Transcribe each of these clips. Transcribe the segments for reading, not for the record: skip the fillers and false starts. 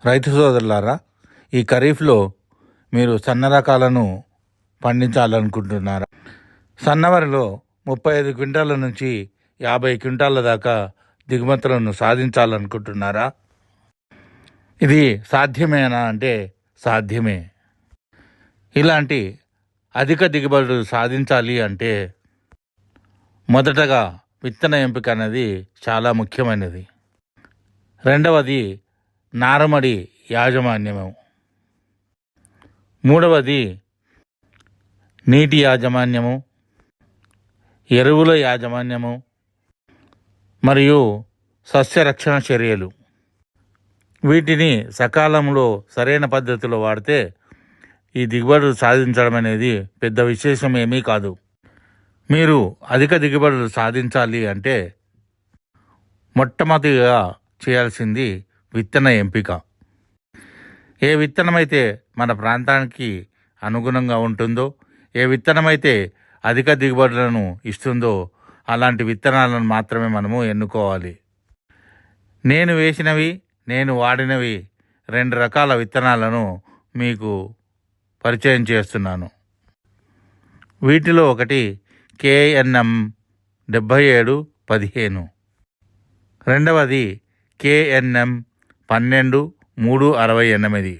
రైతు సోదరులారా, ఈ ఖరీఫ్లో మీరు సన్న రకాలను పండించాలనుకుంటున్నారా? సన్నవరిలో 35 క్వింటాల నుంచి 50 క్వింటాల దాకా దిగుమతులను సాధించాలనుకుంటున్నారా? ఇది సాధ్యమేనా అంటే సాధ్యమే. ఇలాంటి అధిక దిగుబడులు సాధించాలి అంటే మొదటగా విత్తన ఎంపిక అనేది చాలా ముఖ్యమైనది. రెండవది నారుమడి యాజమాన్యము. మూడవది నీటి యాజమాన్యము, ఎరువుల యాజమాన్యము మరియు సస్యరక్షణ చర్యలు. వీటిని సకాలంలో సరైన పద్ధతిలో వాడితే ఈ దిగుబడులు సాధించడం అనేది పెద్ద విశేషం ఏమీ కాదు. మీరు అధిక దిగుబడులు సాధించాలి అంటే మొట్టమొదటిగా చేయాల్సింది విత్తన ఎంపిక. ఏ విత్తనమైతే మన ప్రాంతానికి అనుగుణంగా ఉంటుందో, ఏ విత్తనమైతే అధిక దిగుబడులను ఇస్తుందో అలాంటి విత్తనాలను మాత్రమే మనము ఎన్నుకోవాలి. నేను వేసినవి, నేను వాడినవి 2 రకాల విత్తనాలను మీకు పరిచయం చేస్తున్నాను. వీటిలో ఒకటి KNM 7715, రెండవది KNM 12368.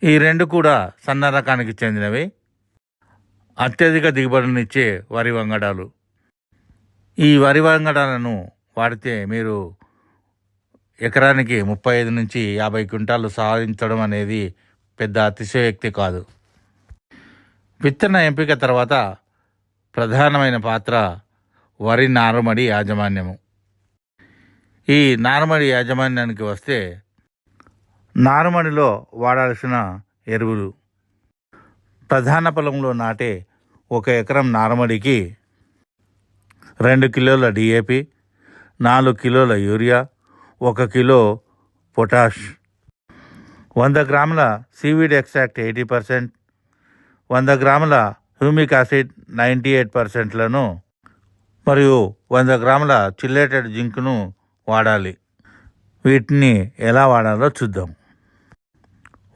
ఈ 2 కూడా సన్న రకానికి చెందినవి, అత్యధిక దిగుబడినిచ్చే వరి వంగడాలు. ఈ వరి వంగడాలను వాడితే మీరు ఎకరానికి 35 నుంచి 50 క్వింటాలు సాధించడం అనేది పెద్ద అతిశయోక్తి కాదు. విత్తన ఎంపిక తర్వాత ప్రధానమైన పాత్ర వరి నారుమడి యాజమాన్యము. ఈ నారుమడి యాజమాన్యానికి వస్తే నారుమడిలో వాడాల్సిన ఎరువులు. ప్రధాన పొలంలో నాటే 1 ఎకరం నారుమడికి 2 కిలోల DAP, 4 కిలోల యూరియా, 1 కిలో పొటాష్, 100 గ్రాముల సీవీడ్ ఎక్స్ట్రాక్ట్ 80%, 100 గ్రాముల హ్యూమిక్ యాసిడ్ 98%లను మరియు 100 గ్రాముల చిల్లేటెడ్ జింక్ను వాడాలి. వీటిని ఎలా వాడాలో చూద్దాం.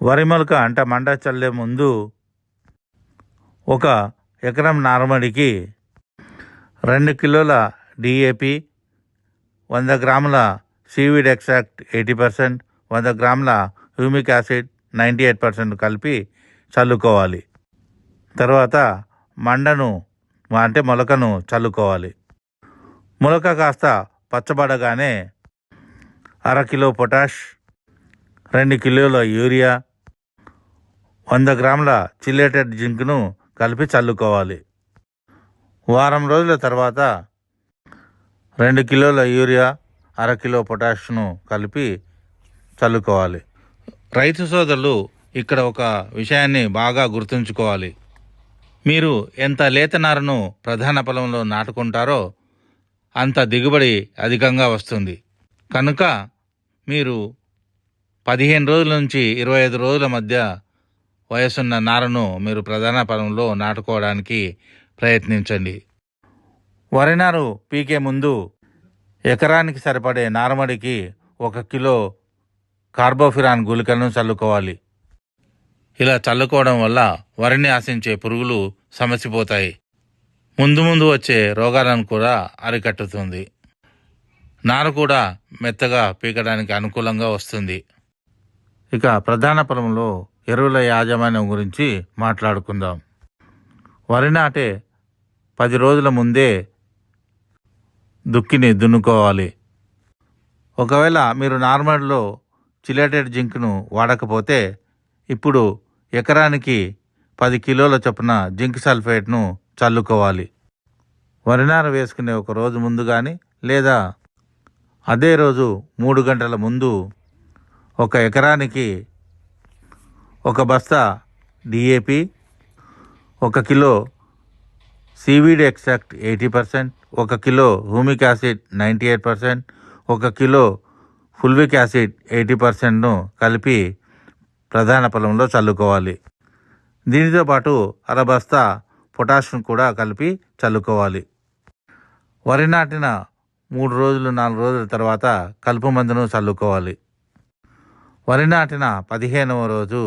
వరి మొలక అంటే మండ చల్లే ముందు 1 ఎకరం నారుమడికి 2 కిలోల DAP, 100 గ్రాముల సీవీడ్ ఎక్స్ట్రాక్ట్ 80%, 100 గ్రాముల హ్యూమిక్ యాసిడ్ 98% కలిపి చల్లుకోవాలి. తర్వాత మండను అంటే మొలకను చల్లుకోవాలి. మొలక కాస్త పచ్చబడగానే 1/2 కిలో పొటాష్, 2 కిలోల యూరియా, 100 గ్రాముల చిల్లేటెడ్ జింక్ను కలిపి చల్లుకోవాలి. వారం రోజుల తర్వాత 2 కిలోల యూరియా, 1/2 కిలో పొటాష్ను కలిపి చల్లుకోవాలి. రైతు సోదరులు ఇక్కడ ఒక విషయాన్ని బాగా గుర్తుంచుకోవాలి. మీరు ఎంత లేత నారును ప్రధాన పొలంలో నాటుకుంటారో అంత దిగుబడి అధికంగా వస్తుంది. కనుక మీరు 15 రోజుల నుంచి 25 రోజుల మధ్య వయసున్న నారును మీరు ప్రధాన పొలంలో నాటుకోవడానికి ప్రయత్నించండి. వరి నారు పీకే ముందు ఎకరానికి సరిపడే నారుమడికి 1 కిలో కార్బోఫిరాన్ గుళికలను చల్లుకోవాలి. ఇలా చల్లుకోవడం వల్ల వరిని ఆశించే పురుగులు సమసిపోతాయి. ముందు వచ్చే రోగాలను కూడా అరికట్టుతుంది. నారు కూడా మెత్తగా పీకడానికి అనుకూలంగా వస్తుంది. ఇక ప్రధాన పొలంలో ఎరువుల యాజమాన్యం గురించి మాట్లాడుకుందాం. వరి నాటే 10 రోజుల ముందే దుక్కిని దున్నుకోవాలి. ఒకవేళ మీరు నార్మల్లో చిలేటెడ్ జింక్ను వాడకపోతే ఇప్పుడు ఎకరానికి 10 కిలోల చొప్పున జింక్ సల్ఫేట్ను చల్లుకోవాలి. వరినారు వేసుకునే 1 రోజు ముందు కానీ లేదా అదే రోజు 3 గంటల ముందు 1 ఎకరానికి 1 బస్తా DAP, 1 kilo seaweed extract 80%, 1 kilo humic acid 98%, 1 kilo fulvic acid 80%ను కలిపి ప్రధాన పొలంలో చల్లుకోవాలి. దీనితో పాటు 1/2 బస్తా పొటాషియం కూడా కలిపి చల్లుకోవాలి. వరి నాటిన 3 రోజులు 4 రోజుల తర్వాత కలుపు మందును చల్లుకోవాలి. వరి నాటిన 15వ రోజు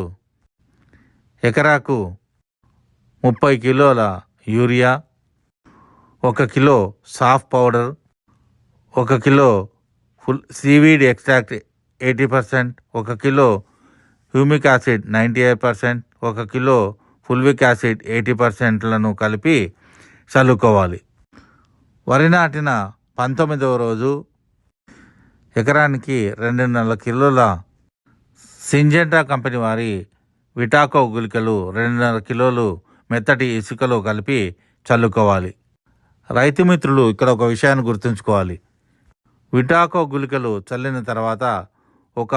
ఎకరాకు 30 కిలోల urea, 1 kilo SAAF powder, 1 kilo full seaweed extract 80%, 1 kilo humic acid 98%, 1 kilo fulvic acid 80%లను కలిపి చల్లుకోవాలి. వరి నాటిన 19వ రోజు ఎకరానికి 2.5 కిలోల సింజెంటా కంపెనీ వారి విటాకో గుళికలు 2.5 కిలోలు మెత్తటి ఇసుకలో కలిపి చల్లుకోవాలి. రైతు మిత్రులు ఇక్కడ ఒక విషయాన్ని గుర్తుంచుకోవాలి. విటాకో గుళికలు చల్లిన తర్వాత ఒక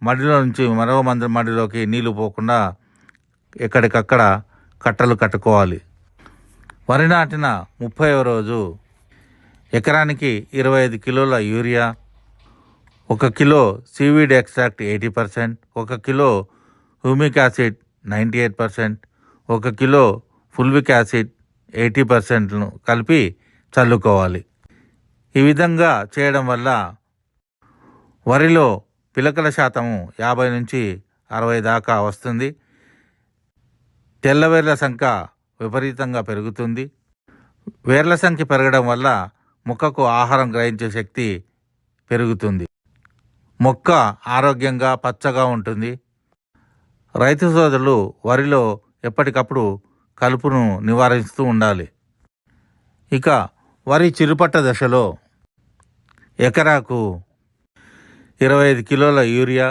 మడిలో నుంచి మరో మడిలోకి నీళ్లు పోకుండా ఎక్కడికక్కడ కట్టలు కట్టుకోవాలి. వరి నాటిన 30వ రోజు ఎకరానికి 25 కిలోల urea, 1 kilo seaweed extract 80%, 1 kilo humic acid 98%, 1 kilo fulvic acid 80%ను కలిపి చల్లుకోవాలి. ఈ విధంగా చేయడం వల్ల వరిలో పిలకల శాతము 50 నుంచి 60 దాకా వస్తుంది. తెల్లవేర్ల సంఖ్య విపరీతంగా పెరుగుతుంది. వేర్ల సంఖ్య పెరగడం వల్ల మొక్కకు ఆహారం గ్రహించే శక్తి పెరుగుతుంది. మొక్క ఆరోగ్యంగా పచ్చగా ఉంటుంది. రైతు సోదరులు వరిలో ఎప్పటికప్పుడు కలుపును నివారిస్తూ ఉండాలి. ఇక వరి చిరుపట్ట దశలో ఎకరాకు 25 కిలోల యూరియా,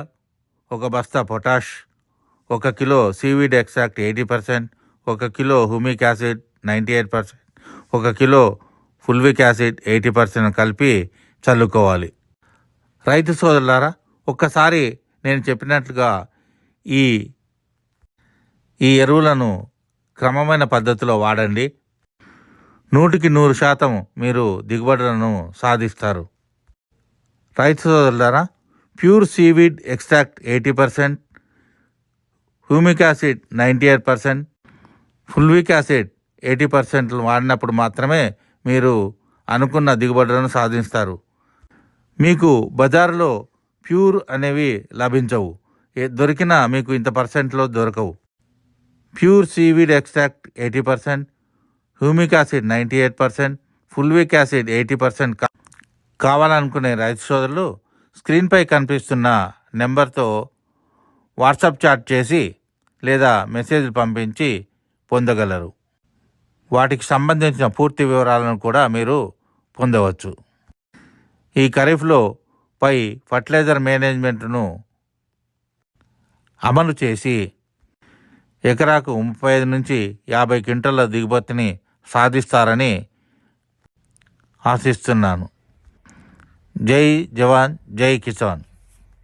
1 బస్తా potash, 1 kilo seaweed extract 80%, 1 kilo humic acid 98%, 1 kilo fulvic acid 80% కలిపి చల్లుకోవాలి. రైతు సోదరులారా, ఒక్కసారి నేను చెప్పినట్లుగా ఈ ఎరువులను క్రమమైన పద్ధతిలో వాడండి. 100% మీరు దిగుబడులను సాధిస్తారు. రైతు సోదరులారా, pure seaweed extract 80%, humic acid 98%, fulvic acid 80% వాడినప్పుడు మాత్రమే మీరు అనుకున్న దిగుబడులను సాధిస్తారు. మీకు బజారులో ప్యూర్ అనేవి లభించవు. దొరికినా మీకు ఇంత పర్సెంట్లో దొరకవు. Pure seaweed extract 80%, humic acid 98%, fulvic acid 80% కావాలనుకునే రైతు సోదరులు స్క్రీన్పై కనిపిస్తున్న నెంబర్తో వాట్సాప్ చాట్ చేసి లేదా మెసేజ్ పంపించి పొందగలరు. వాటికి సంబంధించిన పూర్తి వివరాలను కూడా మీరు పొందవచ్చు. ఈ ఖరీఫ్లో పై ఫర్టిలైజర్ మేనేజ్మెంట్ను అమలు చేసి ఎకరాకు 35 నుంచి 50 క్వింటాల దిగుబడిని సాధిస్తారని ఆశిస్తున్నాను. జై జవాన్, జై కిసాన్.